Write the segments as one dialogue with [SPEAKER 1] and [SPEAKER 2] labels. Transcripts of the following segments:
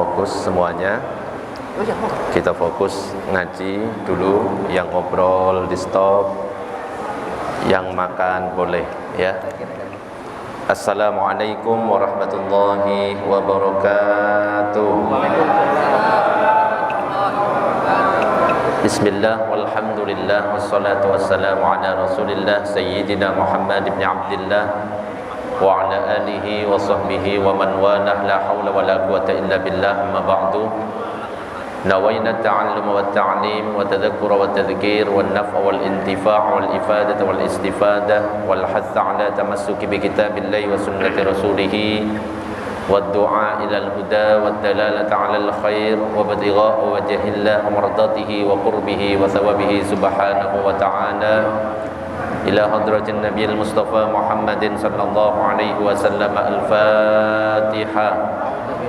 [SPEAKER 1] Fokus semuanya. Kita fokus ngaji dulu. Yang ngobrol di stop, yang makan boleh ya. Assalamualaikum warahmatullahi wabarakatuh. Bismillah walhamdulillah wassalatu wassalamu ala Rasulillah Sayyidina Muhammad ibn Abdillah wa ala alihi wa sahbihi wa man walah, la hawla wa la quwata illa billah. Amma ba'du. Nawayna at-ta'allum wa at-ta'lim wa tadhakkura wa tadhkir wa an-naf'a wal intifa' wal ifadata wal istifadah wal hatha ala tamassuki bi kitabillahi wa sunnati rasulih wa ad-du'a ila al-huda wa ad-dalalata ala al-khair wa ibtigha'a wajhillah wa mardatihi wa qurbihi wa thawabihi subhanahu wa ta'ala ila hadratin nabiyil mustafa Muhammadin sallallahu alaihi wasallam. Al-Fatihah.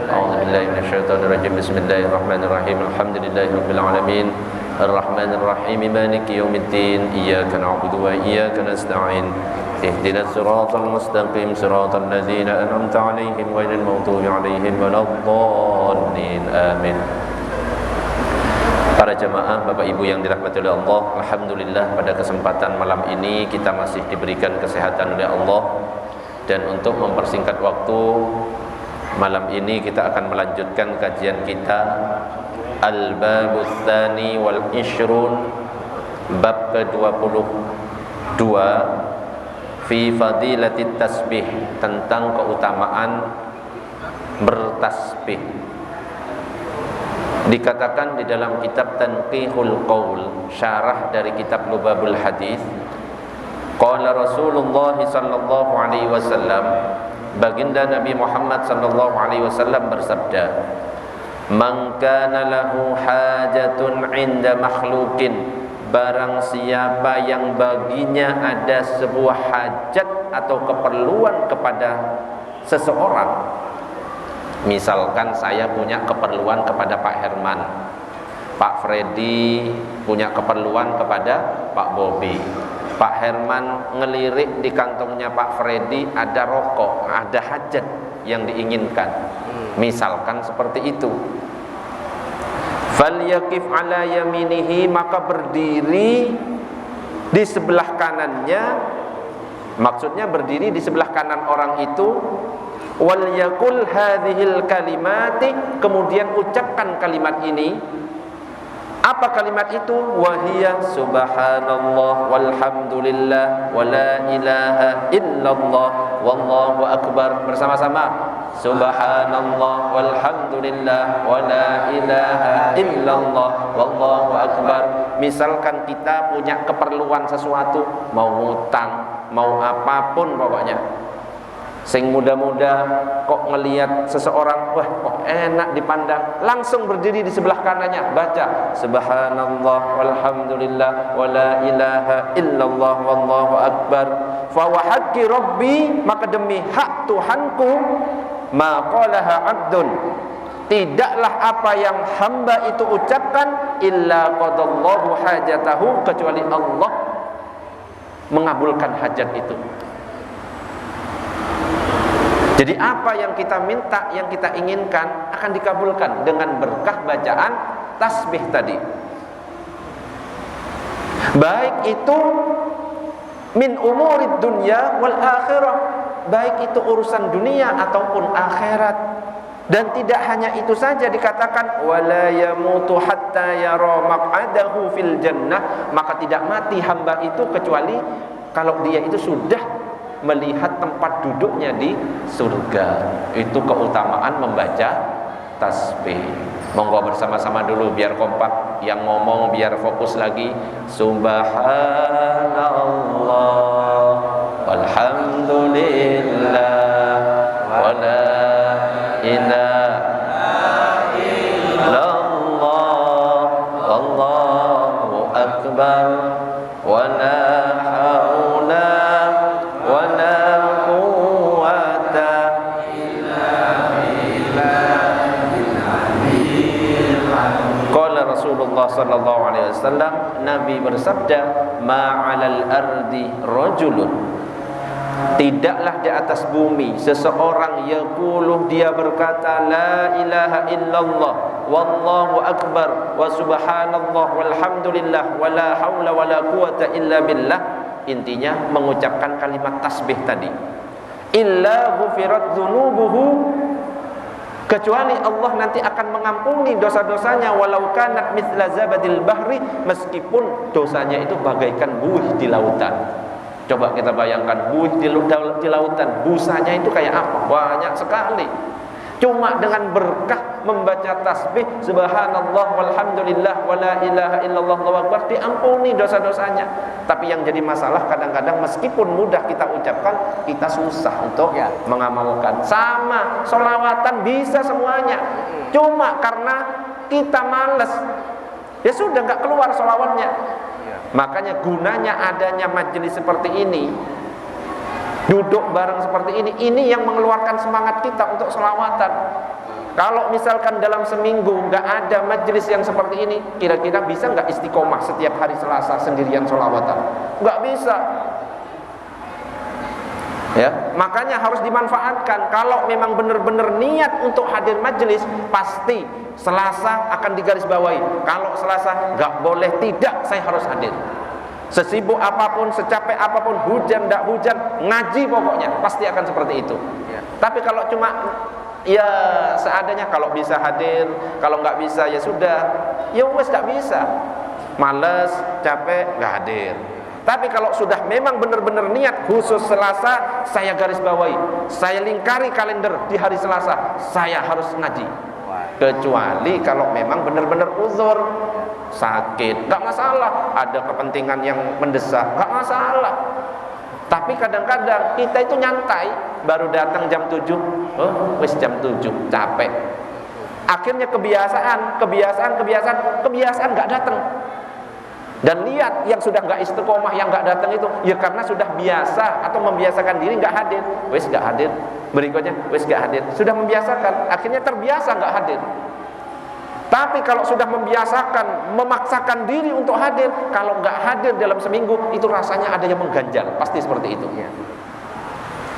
[SPEAKER 1] A'udzu billahi minasyaitonir rajim. Bismillahirrahmanirrahim. Alhamdulillahirabbil alamin. Arrahmanir rahim. Maliki yaumiddin. Iyyaka na'budu wa iyyaka nasta'in. Ihdinas siratal mustaqim. Siratal ladzina an'amta 'alaihim ghairil maghdubi 'alaihim waladdallin. Amin. Para jamaah, Bapak Ibu yang dirahmati oleh Allah, alhamdulillah pada kesempatan malam ini kita masih diberikan kesehatan oleh Allah. Dan untuk mempersingkat waktu, malam ini kita akan melanjutkan kajian kita Al-Babus Tsani wal Ishrun, bab ke-22, fi fadilatit tasbih, tentang keutamaan bertasbih. Dikatakan di dalam kitab Tanqihul Qaul, syarah dari kitab Lubabul Hadis, qala Rasulullah sallallahu alaihi wasallam, baginda Nabi Muhammad sallallahu alaihi wasallam bersabda, man kana lahu hajatun 'inda makhluqin, barang siapa yang baginya ada sebuah hajat atau keperluan kepada seseorang. Misalkan saya punya keperluan kepada Pak Herman, Pak Freddy punya keperluan kepada Pak Bobby. Pak Herman ngelirik di kantongnya Pak Freddy ada rokok, ada hajat yang diinginkan. Misalkan seperti itu. Falyaqif ala yaminihi, maka berdiri di sebelah kanannya. Maksudnya berdiri di sebelah kanan orang itu. Wal yaqul hadhil kalimati, kemudian ucapkan kalimat ini. Apa kalimat itu? Wahiyya subhanallah walhamdulillah wala ilaha illallah wallahu akbar. Bersama-sama, subhanallah walhamdulillah wala ilaha illallah wallahu akbar. Misalkan kita punya keperluan sesuatu, mau ngutang, mau apapun pokoknya, sing muda-muda kok ngelihat seseorang, wah kok enak dipandang, langsung berdiri di sebelah kanannya, baca subhanallah walhamdulillah wala ilaha illallah wallahu akbar. Fa wa haqqi rabbi, maka demi hak Tuhanku, ma qalaha abdun, tidaklah apa yang hamba itu ucapkan, illa qadallahu hajatahu, kecuali Allah mengabulkan hajat itu. Jadi apa yang kita minta, yang kita inginkan akan dikabulkan dengan berkah bacaan tasbih tadi. Baik itu min umurid dunya wal akhirah, baik itu urusan dunia ataupun akhirat. Dan tidak hanya itu saja, dikatakan wala yamutu hatta yara maq'adahu fil jannah, maka tidak mati hamba itu kecuali kalau dia itu sudah melihat tempat duduknya di surga. Itu keutamaan membaca tasbih. Monggo bersama-sama dulu biar kompak, yang ngomong biar fokus lagi. Subhanallah walhamdulillah wala ilaha illallah wallahu akbar wala haula wala quwwata illa billah. Qala Rasulullah sallallahu alaihi wasallam, Nabi bersabda, ma'alal ardi rajulun, tidaklah di atas bumi seseorang yaqulu dia berkata la ilaha illallah wallahu akbar wa subhanallah walhamdulillah wala haula wala quwata illa billah, intinya mengucapkan kalimat tasbih tadi, illa ghufirat dzunubuhu, kecuali Allah nanti akan mengampuni dosa-dosanya walau kanat mithla zabadil bahri, meskipun dosanya itu bagaikan buih di lautan. Coba kita bayangkan buih di lautan, busanya itu kayak apa? Banyak sekali. Cuma dengan berkah membaca tasbih subhanallah walhamdulillah wala ilaha illallah wallahu akbar diampuni dosa-dosanya. Tapi yang jadi masalah kadang-kadang meskipun mudah kita ucapkan, kita susah untuk mengamalkan. Sama sholawatan bisa semuanya, cuma karena kita males, ya sudah nggak keluar sholawatnya. Makanya gunanya adanya majelis seperti ini, duduk bareng seperti ini yang mengeluarkan semangat kita untuk sholawatan. Kalau misalkan dalam seminggu nggak ada majelis yang seperti ini, kira-kira bisa nggak istiqomah setiap hari Selasa sendirian sholawatan? Nggak bisa. Ya, makanya harus dimanfaatkan. Kalau memang benar-benar niat untuk hadir majelis, pasti Selasa akan digarisbawahi. Kalau Selasa nggak boleh tidak, saya harus hadir. Sesibuk apapun, secapek apapun, hujan nggak hujan, ngaji pokoknya pasti akan seperti itu. Tapi kalau cuma ya seadanya, kalau bisa hadir, kalau nggak bisa ya sudah, ya wes nggak bisa, males, capek, nggak hadir. Tapi kalau sudah memang benar-benar niat khusus Selasa, saya garis bawahi, saya lingkari kalender di hari Selasa, saya harus ngaji. Kecuali kalau memang benar-benar uzur, sakit, nggak masalah, ada kepentingan yang mendesak, nggak masalah. Tapi kadang-kadang kita itu nyantai, baru datang jam 7, oh wis jam 7, capek. Akhirnya kebiasaan nggak datang. Dan lihat yang sudah nggak istiqomah, yang nggak datang itu, ya karena sudah biasa atau membiasakan diri nggak hadir, wes nggak hadir. Berikutnya wes nggak hadir, sudah membiasakan, akhirnya terbiasa nggak hadir. Tapi kalau sudah membiasakan, memaksakan diri untuk hadir, kalau nggak hadir dalam seminggu, itu rasanya ada yang mengganjal, pasti seperti itu.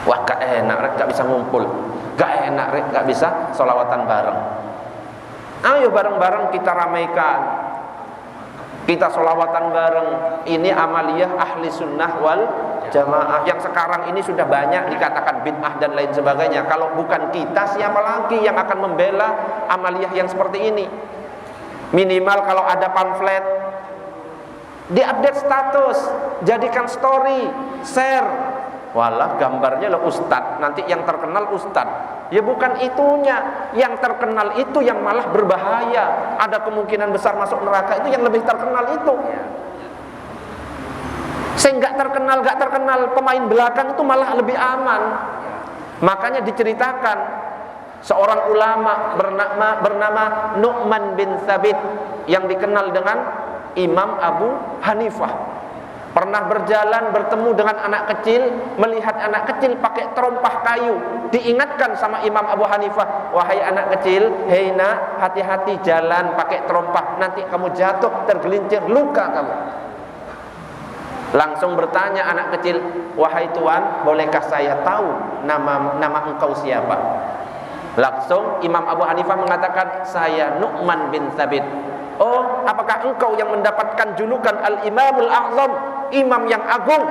[SPEAKER 1] Wah, gak enak, gak bisa ngumpul, gak enak, gak bisa sholawatan bareng. Ayo bareng-bareng kita ramaikan, kita sholawatan bareng. Ini amaliyah ahli sunnah wal jamaah yang sekarang ini sudah banyak dikatakan bid'ah dan lain sebagainya. Kalau bukan kita, siapa lagi yang akan membela amaliyah yang seperti ini? Minimal kalau ada pamflet, diupdate status, jadikan story, share. Walah, gambarnya lah ustadz, nanti yang terkenal ustadz. Ya bukan itunya, yang terkenal itu yang malah berbahaya. Ada kemungkinan besar masuk neraka, itu yang lebih terkenal itu. Saya gak terkenal, pemain belakang itu malah lebih aman. Makanya diceritakan seorang ulama bernama Nu'man bin Thabit, yang dikenal dengan Imam Abu Hanifah. Pernah berjalan bertemu dengan anak kecil, melihat anak kecil pakai terompah kayu. Diingatkan sama Imam Abu Hanifah, wahai anak kecil, hei nak, hati-hati jalan pakai terompah, nanti kamu jatuh, tergelincir, luka kamu. Langsung bertanya anak kecil, wahai tuan, bolehkah saya tahu nama engkau siapa? Langsung Imam Abu Hanifah mengatakan, saya Nu'man bin Thabit. Oh, apakah engkau yang mendapatkan julukan Al-Imamul A'zam, imam yang agung?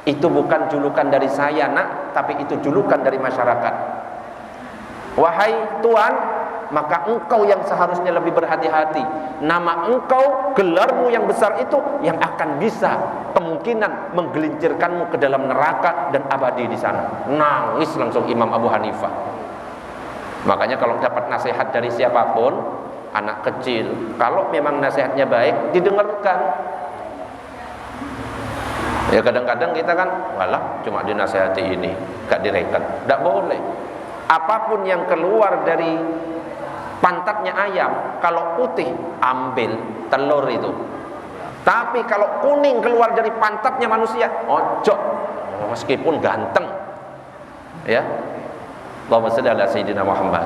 [SPEAKER 1] Itu bukan julukan dari saya nak, tapi itu julukan dari masyarakat. Wahai tuan, maka engkau yang seharusnya lebih berhati-hati. Nama engkau, gelarmu yang besar itu yang akan bisa kemungkinan menggelincirkanmu ke dalam neraka dan abadi di sana. Nangis langsung Imam Abu Hanifah. Makanya kalau dapat nasihat dari siapapun, anak kecil, kalau memang nasihatnya baik, didengarkan. Ya kadang-kadang kita kan, walah cuma dinasihati ini, gak direken. Tidak boleh. Apapun yang keluar dari pantatnya ayam, kalau putih ambil telur itu. Tapi kalau kuning keluar dari pantatnya manusia, ojo, meskipun ganteng. Ya. Allahumma shalli ala sayyidina Muhammad.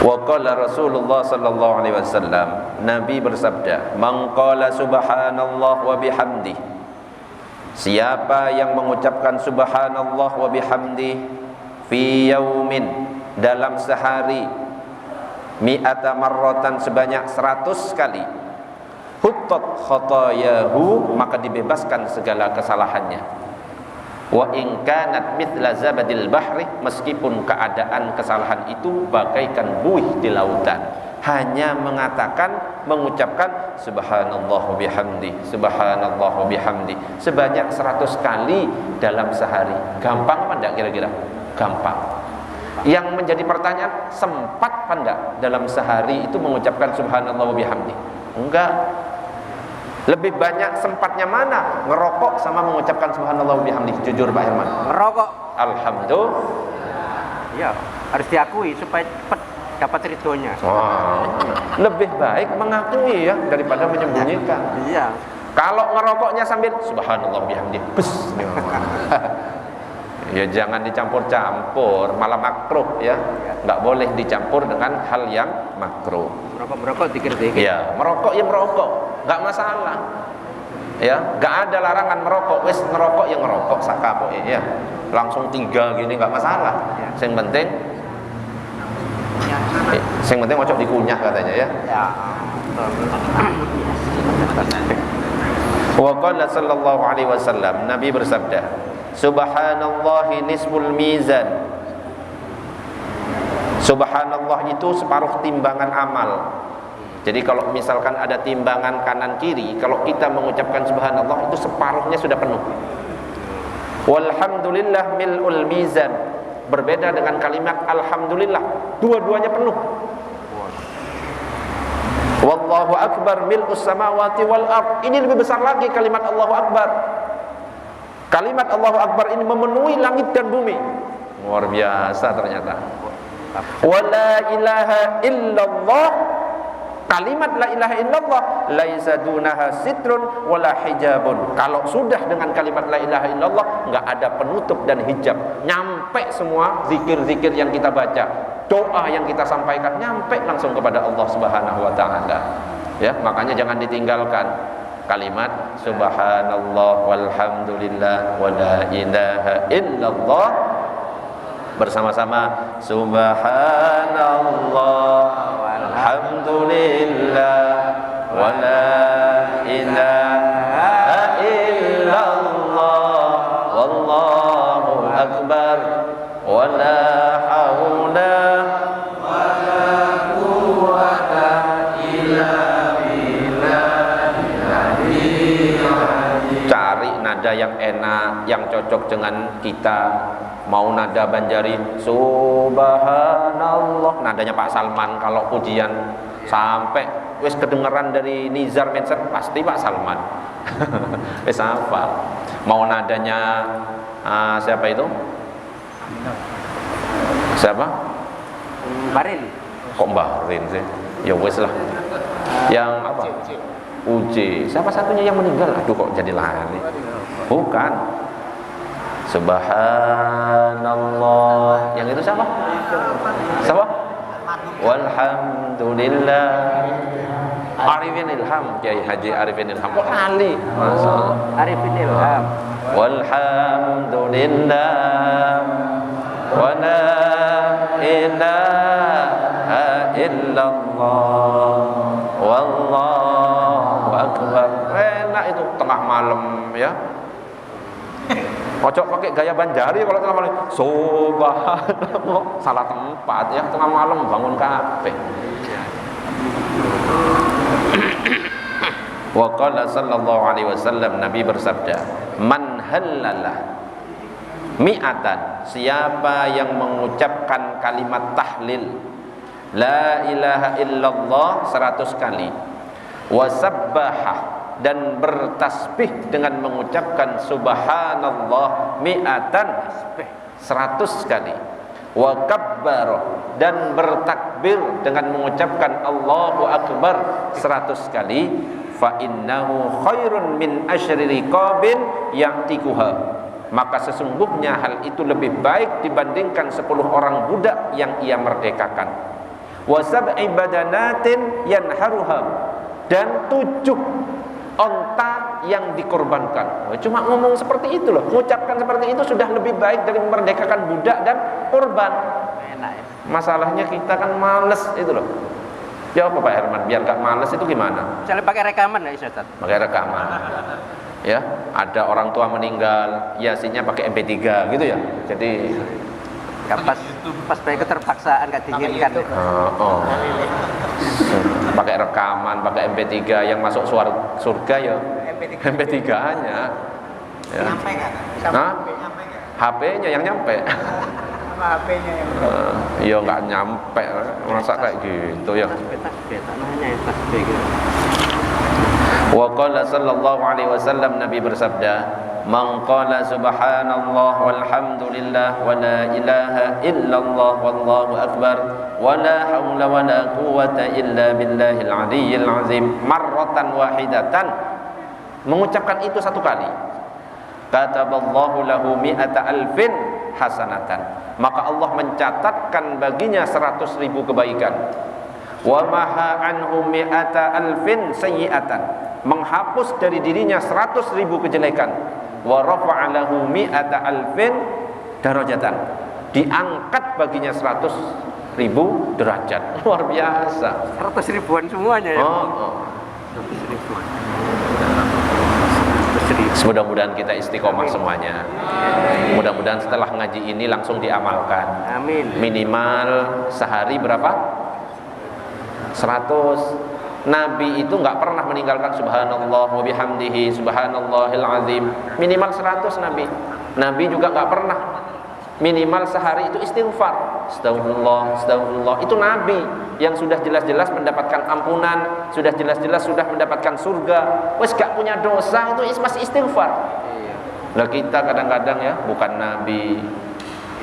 [SPEAKER 1] Wa qala Rasulullah sallallahu alaihi wasallam, Nabi bersabda, "Man qala subhanallah wa bihamdi Siapa yang mengucapkan subhanallah wa bihamdi fi yaumin, dalam sehari, mi'ata marratan, sebanyak 100 kali, huttat khatayahu, maka dibebaskan segala kesalahannya. Wa in kanat mithla zabadil bahri, meskipun keadaan kesalahan itu bagaikan buih di lautan. Hanya mengucapkan subhanallah wa bihamdi, subhanallah wa bihamdi sebanyak 100 kali dalam sehari. Gampang apa enggak kira-kira? Gampang. Yang menjadi pertanyaan, sempat apa enggak dalam sehari itu mengucapkan subhanallah wa bihamdi? Enggak. Lebih banyak sempatnya mana? Ngerokok sama mengucapkan subhanallah wa bihamdi? Jujur Pak Herman.
[SPEAKER 2] Ngerokok.
[SPEAKER 1] Alhamdulillah.
[SPEAKER 2] Ya, harus diakui supaya cepat dapat ridhonya.
[SPEAKER 1] Lebih baik mengakui ya daripada menyembunyikan.
[SPEAKER 2] Iya.
[SPEAKER 1] Kalau ngerokoknya sambil subhanallah bihamdi, bes. Ya jangan dicampur-campur, malah makruh ya. Enggak boleh dicampur dengan hal yang makruh.
[SPEAKER 2] Merokok dikir-dikir.
[SPEAKER 1] Ya, merokok ya merokok, enggak masalah. Ya, enggak ada larangan merokok. Wis ngerokok ya ngerokok sakapoke ya. Langsung 3 gini enggak masalah. Yang penting ojo dikunyah katanya ya. Wa qala sallallahu alaihi wasallam, Nabi bersabda, subhanallahi nisful mizan. Subhanallah itu separuh timbangan amal. Jadi kalau misalkan ada timbangan kanan kiri, kalau kita mengucapkan subhanallah itu separuhnya sudah penuh. Walhamdulillah mil'ul mizan. Berbeda dengan kalimat alhamdulillah, dua-duanya penuh. Wallahu akbar mil'us samawati wal ard. Ini lebih besar lagi kalimat Allahu akbar. Kalimat Allahu akbar ini memenuhi langit dan bumi. Luar biasa ternyata. Wala ilaha illallah. Kalimat la ilaha illallah laisa dunaha sitrun wala hijabun. Kalau sudah dengan kalimat la ilaha illallah, enggak ada penutup dan hijab. Nyampe semua zikir-zikir yang kita baca, doa yang kita sampaikan, nyampe langsung kepada Allah Subhanahu wa taala. Ya, makanya jangan ditinggalkan kalimat subhanallah walhamdulillah wala ilaha illallah. Bersama-sama subhanallah walhamdulillah wala ilaha illallah wallahu akbar wala haula wala quwwata illa billah. Cari nada yang enak, yang cocok dengan kita. Mau nada Banjari subhanallah, nadanya Pak Salman. Kalau pujian sampai wis kedengeran dari Nizar Menset, pasti Pak Salman. Wis hafal. Mau nadanya siapa itu? Siapa?
[SPEAKER 2] Barin.
[SPEAKER 1] Kok Barin sih? Ya wis lah. Yang apa? Uji. Siapa satunya yang meninggal? Aduh kok jadi lari. Bukan. Subhanallah. Yang itu siapa? Siapa? Walhamdulillah. Arifin Ilham, Kiai Haji Arifin Ilham. Kok lali? Masalah.
[SPEAKER 2] Arifin Ilham.
[SPEAKER 1] Walhamdulillah. Wa la ilaha illallah. Wallahu akbar. Enak itu tengah malam ya. Kocok pakai gaya Banjari kalau tengah malam. Subhanallah, salah tempat ya, tengah malam bangun kafe. Wa qala sallallahu alaihi wasallam, Nabi bersabda, man hallala mi'atan, siapa yang mengucapkan kalimat tahlil la ilaha illallah 100 kali, wa sabbaha, dan bertasbih dengan mengucapkan subhanallah mi'atan 100 kali, wa kabbara, dan bertakbir dengan mengucapkan Allahu akbar 100 kali, fa innahu khairun min asyri riqabin ya'tikuha, maka sesungguhnya hal itu lebih baik dibandingkan 10 orang budak yang ia merdekakan, wa sab'i badanatin yanharuha, dan 7 onta yang dikorbankan. Cuma ngomong seperti itu loh, mengucapkan seperti itu sudah lebih baik dari memerdekakan budak dan korban.
[SPEAKER 2] Enak ya.
[SPEAKER 1] Masalahnya kita kan males itu loh. Ya apa Pak Herman, biar gak males itu gimana?
[SPEAKER 2] Misalnya pakai rekaman ya Ustaz?
[SPEAKER 1] Pakai rekaman. Ya, ada orang tua meninggal, yasinnya pakai MP3 gitu ya. Jadi
[SPEAKER 2] Ya, pas pakai keterpaksaan gak diinginkan.
[SPEAKER 1] Pakai rekaman, pakai MP3 yang masuk surga ya. MP3-nya. Ya.
[SPEAKER 3] Nyampe nggak?
[SPEAKER 1] Nah,
[SPEAKER 3] Nyampe nggak?
[SPEAKER 1] HP-nya yang nyampe.
[SPEAKER 3] Sama HP-nya yang
[SPEAKER 1] Ya nggak nyampe, masa kayak gitu ya.
[SPEAKER 2] Tasbih, tanahnya ya tasbih gitu.
[SPEAKER 1] Wa qala sallallahu alaihi wasallam, Nabi bersabda, "Man qala subhanallah walhamdulillah wa la ilaha illallah wallahu akbar wa la haula wa la quwwata illa billahil aliyyil azim marratan wahidatan." Mengucapkan itu satu kali, kataballahu lahu mi'ata alfin hasanatan, maka Allah mencatatkan baginya 100.000 kebaikan. Wa maha anhu mi'ata alfin sayyi'atan, menghapus dari dirinya 100.000 kejelekan. Wa rafa'a lahu mi'ata alfin darajatan, diangkat baginya 100.000 derajat. Luar biasa.
[SPEAKER 2] 100 ribuan semuanya ya. 100 ribuan.
[SPEAKER 1] Mudah-mudahan kita istiqomah semuanya. Mudah-mudahan setelah ngaji ini langsung diamalkan.
[SPEAKER 2] Amin.
[SPEAKER 1] Minimal sehari berapa? 100. Nabi itu nggak pernah meninggalkan subhanallah wa bihamdihi subhanallahil azim. Minimal 100 Nabi. Nabi juga nggak pernah minimal sehari itu istighfar. Astagfirullah, astagfirullah. Itu Nabi yang sudah jelas-jelas mendapatkan ampunan, sudah jelas-jelas sudah mendapatkan surga. Wes gak punya dosa itu masih istighfar.
[SPEAKER 2] Iya.
[SPEAKER 1] Nah kita kadang-kadang ya bukan Nabi,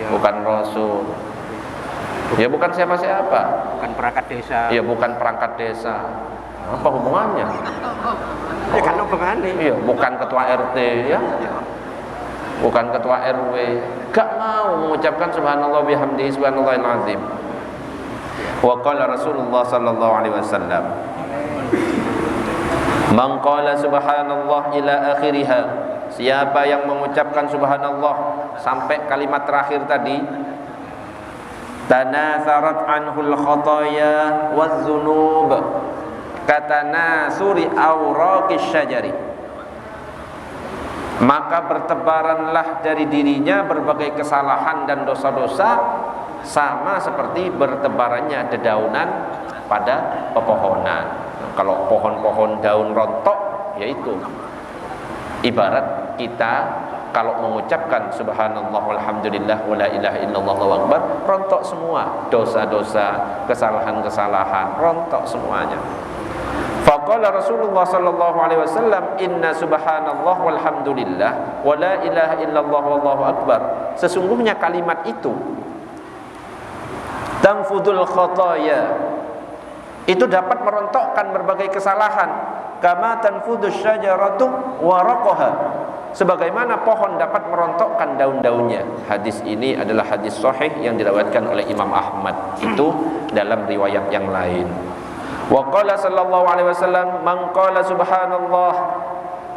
[SPEAKER 2] Ya.
[SPEAKER 1] bukan Rasul, ya bukan siapa-siapa,
[SPEAKER 2] Bukan perangkat desa.
[SPEAKER 1] ya bukan perangkat desa. Apa hubungannya?
[SPEAKER 2] Ya kan hubungannya.
[SPEAKER 1] Iya, bukan ketua RT ya, bukan ketua RW, gak mau mengucapkan subhanallah bihamdihi subhanallahil azim. Wa qala Rasulullah sallallahu alaihi wasallam, man qala subhanallah ila akhiriha, siapa yang mengucapkan subhanallah sampai kalimat terakhir tadi, tanatharat anhul khataya waz dzunub katanasuri awraqis syajari, maka bertebaranlah dari dirinya berbagai kesalahan dan dosa-dosa sama seperti bertebarannya dedaunan pada pepohonan. Kalau pohon-pohon daun rontok, yaitu ibarat kita kalau mengucapkan subhanallah walhamdulillah wala ilaha illallah wallahu akbar, rontok semua dosa-dosa, kesalahan-kesalahan, rontok semuanya. Faqala Rasulullah sallallahu alaihi wasallam, inna subhanallah walhamdulillah wala ilaha illallah wallahu akbar, sesungguhnya kalimat itu tanfudul khataya, itu dapat merontokkan berbagai kesalahan, kama tanfudus syajaratu waraqaha, sebagaimana pohon dapat merontokkan daun-daunnya. Hadis ini adalah hadis sahih yang diriwayatkan oleh Imam Ahmad, itu dalam riwayat yang lain. Wa qala sallallahu alaihi wasallam, man qala subhanallah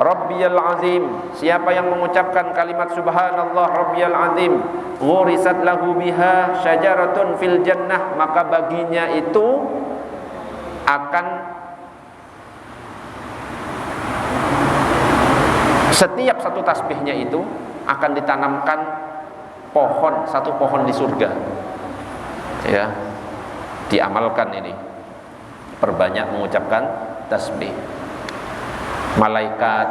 [SPEAKER 1] rabbiyal azim, siapa yang mengucapkan kalimat subhanallah rabbiyal azim, ghurisat lahu biha syajaratun fil jannah, maka baginya itu akan setiap satu tasbihnya itu akan ditanamkan pohon, satu pohon di surga. Ya, diamalkan ini, perbanyak mengucapkan tasbih. Malaikat,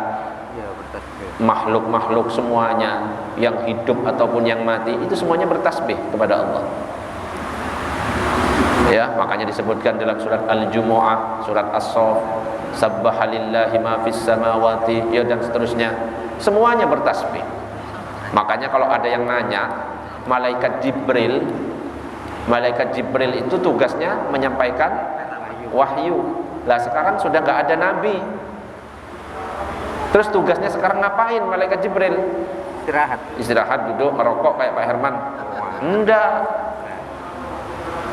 [SPEAKER 2] Ya, bertasbih.
[SPEAKER 1] makhluk-makhluk semuanya yang hidup ataupun yang mati itu semuanya bertasbih kepada Allah. Ya, makanya disebutkan dalam surat Al-Jumu'ah, surat As-Saff, sabbahalillahi ma fis samawati, ya, dan seterusnya, semuanya bertasbih. Makanya kalau ada yang nanya, malaikat Jibril itu tugasnya menyampaikan wahyu. Lah sekarang sudah gak ada nabi, terus tugasnya sekarang ngapain malaikat Jibril? Istirahat, duduk, merokok kayak Pak Herman? Enggak.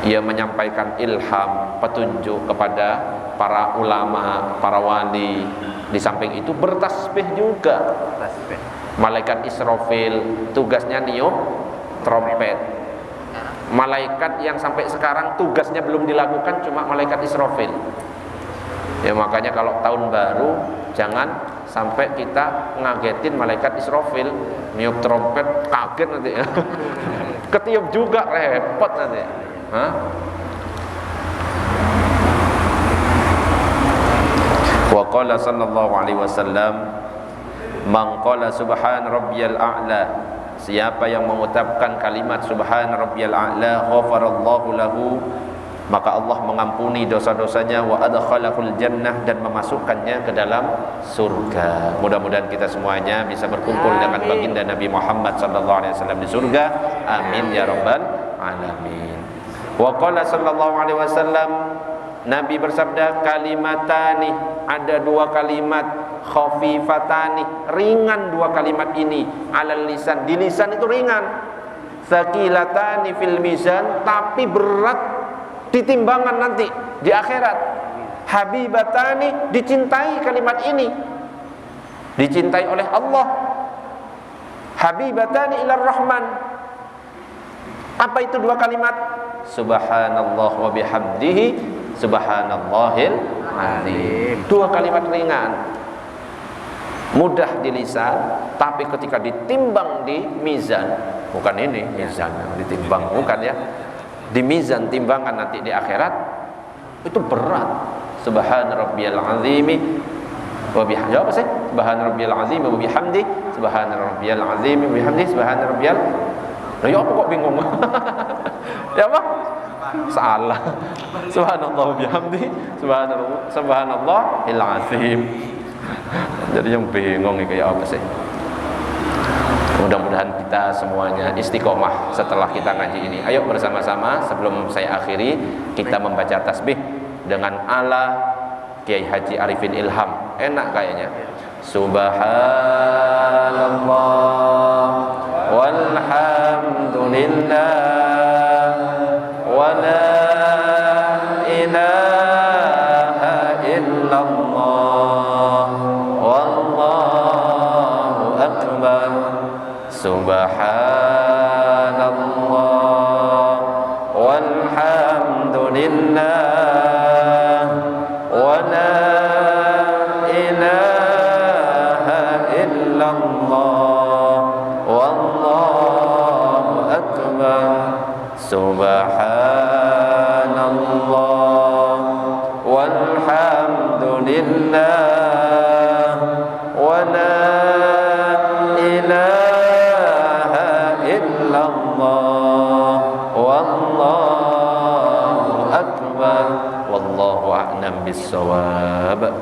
[SPEAKER 1] Ia menyampaikan ilham, petunjuk kepada para ulama, para wali, Di samping itu bertasbih juga.
[SPEAKER 2] Tasbih.
[SPEAKER 1] Malaikat Israfil tugasnya niup trompet. Malaikat yang sampai sekarang tugasnya belum dilakukan cuma malaikat Israfil. Ya makanya kalau tahun baru jangan sampai kita ngagetin malaikat Israfil, niup trompet kaget nanti ya. Ketiup juga repot nanti. Hah? Wa qala sallallahu alaihi wasallam, man qala subhan rabbiyal a'la, siapa yang mengucapkan kalimat subhan rabbiyal a'la ghafarallahu lahu, maka Allah mengampuni dosa-dosanya, wa adkhalahul jannah, dan memasukkannya ke dalam surga. Mudah-mudahan kita semuanya bisa berkumpul dengan baginda Nabi Muhammad sallallahu alaihi wasallam di surga. Amin ya rabbal alamin. Wa qala sallallahu alaihi wasallam, Nabi bersabda, kalimatani, ada dua kalimat, khafifatani, ringan dua kalimat ini, alal lisan, di lisan itu ringan, saqilatani fil mizan, tapi berat di timbangan nanti di akhirat. Habibatani, dicintai kalimat ini, dicintai oleh Allah. Habibatani ilar rahman. Apa itu dua kalimat? Subhanallah wa bihamdihi, subhanallahil azim. Dua kalimat ringan, mudah di lisan, tapi ketika ditimbang di mizan, bukan ini mizan ditimbang, bukan ya, di mizan timbangan nanti di akhirat itu berat. Subhana rabbiyal azimi wa bihamdihi, apa sih? Subhana rabbiyal azimi wa bihamdihi, subhana rabbiyal azimi wa bihamdihi, subhana rabbiyal. Lah ya apa kok bingung? Ya apa? Salah. Subhanallah bihamdi, subhanallahil azim. Jadi yang bingung ini kayak apa sih? Mudah-mudahan kita semuanya istiqomah setelah kita ngaji ini. Ayo bersama-sama sebelum saya akhiri kita membaca tasbih dengan ala Kiai Haji Arifin Ilham. Enak kayaknya. Subhanallah walhamdulillah wa la ilaha illallah wallahu akbar. Subhanallah walhamdulillah wa la ilaha illallah wallahu akbar. Subhanallah walhamdulillah wa la ilaha illallah wallahu akbar. Wallahu a'lam bissawab.